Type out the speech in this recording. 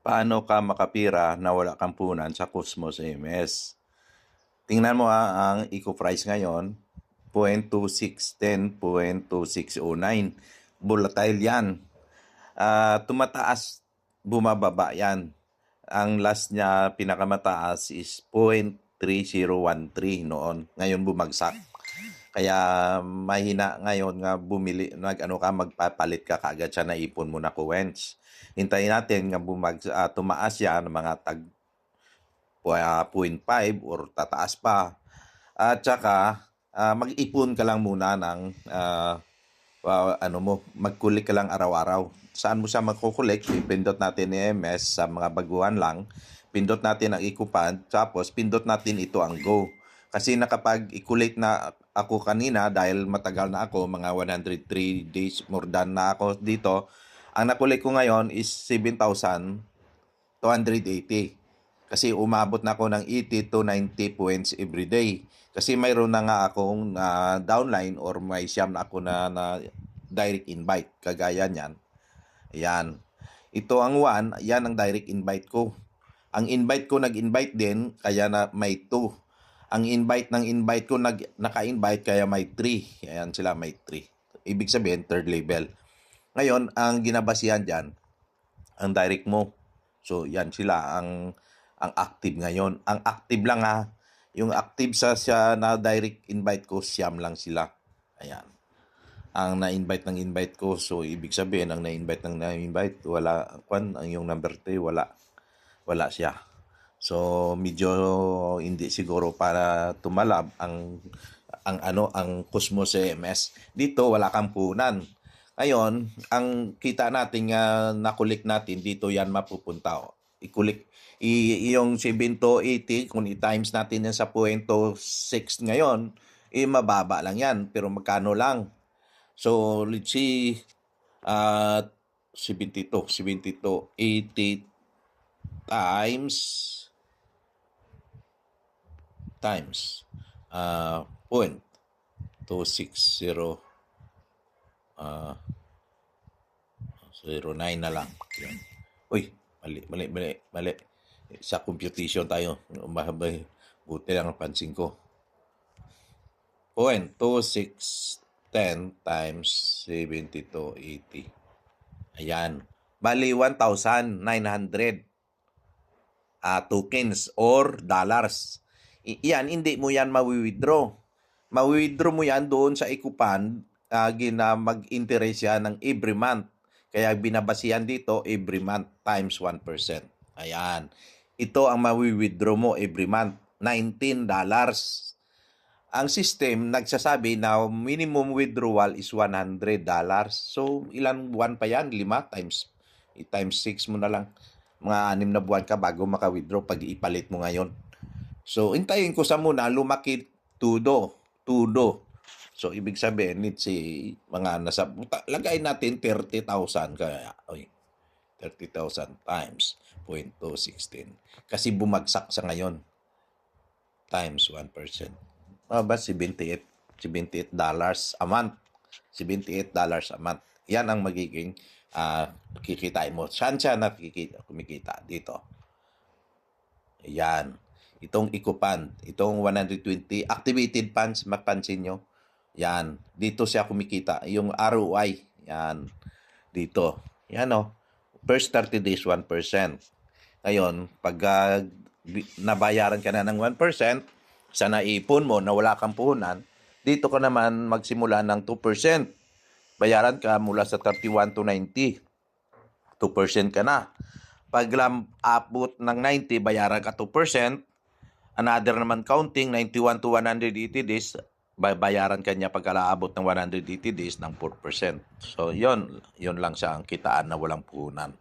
Paano ka makapira na wala kang punan sa Cosmos MS? Tingnan mo ang eco price ngayon, 0.2610, 0.2609. Volatile yan. Tumataas, bumababa yan. Ang last niya pinakamataas is 0.3013 noon. Ngayon bumagsak. Kaya mahina ngayon nga bumili, magpapalit ka kagad siya, naipon mo na coins. Hintayin natin nga tumaas yan mga tag 0.5 or tataas pa. At saka mag-ipon ka lang muna ng magkulik ka lang araw-araw. Saan mo siya magkukulik? Pindot natin ni MS sa mga baguhan lang. Pindot natin ang ikupan, tapos pindot natin ito ang go. Kasi nakapag-equate na ako kanina dahil matagal na ako, mga 103 days, more than na ako dito. Ang nakulik ko ngayon is 7,280. Kasi umabot na ako ng 80 to 90 points every day. Kasi mayroon na nga akong downline or may siyam na ako na direct invite. Kagaya niyan. Ayan. Ito ang 1, yan ang direct invite ko. Ang invite ko nag-invite din, kaya na may 2. Ang invite ng invite ko naka-invite, kaya may 3. Ayan sila, may 3. Ibig sabihin, third level. Ngayon, ang ginabasihan dyan, ang direct mo. So, yan sila ang active ngayon. Ang active lang yung active siya na direct invite ko, siyam lang sila. Ayan. Ang na-invite ng invite ko, so ibig sabihin, ang na-invite, wala, ang yung number 3, wala siya. So medyo hindi siguro para tumalab ang Cosmos MS. Dito wala kang punan. Ngayon, ang kita natin nakulik natin dito, yan mapupunta. Ikulik yung 780, kung i-times natin yan sa 0.6 ngayon, mababa lang yan, pero magkano lang. So let's see, 72, 80 times 0.260 09 na lang. Yan. Uy, mali. Sa computation tayo. Buti lang ang pansin ko. 0.2610 times 7280. Ayan. Bali, 1,900 tokens or dollars. Yan, hindi mo yan mawi-withdraw. Mawi-withdraw mo yan doon sa ikupan, mag-interest yan ng every month. Kaya binabasihan dito every month times 1%. Ayan. Ito ang mawi-withdraw mo every month. $19. Ang system nagsasabi na minimum withdrawal is $100. So, ilang buwan pa yan? 5 times 6 mo na lang. Mga 6 na buwan ka bago maka-withdraw pag ipalit mo ngayon. So, intayin ko sa muna, lumaki tudo. So, ibig sabihin, let's say, lagay natin 30,000 kaya, 30,000 times 0.216. Kasi bumagsak sa ngayon. Times 1%. Ba, $78 a month. $78 a month. Yan ang magiging kikitain mo. Saan siya kumikita? Dito. Yan. Itong ikupan, itong 120 activated funds, mapansin nyo. Yan. Dito siya kumikita. Yung ROI. Yan. Dito. Yan First 30 days, 1%. Ngayon, pag nabayaran ka na ng 1%, sa naipon mo na wala kang puhunan, dito ka naman magsimula ng 2%. Bayaran ka mula sa 31 to 90. 2% ka na. Pag abot ng 90, bayaran ka 2%. Another naman counting, 91 to 180 days, bayaran ka niya pag aabot ng 180 days ng 4%. So, yon lang siya ang kitaan na walang puhunan.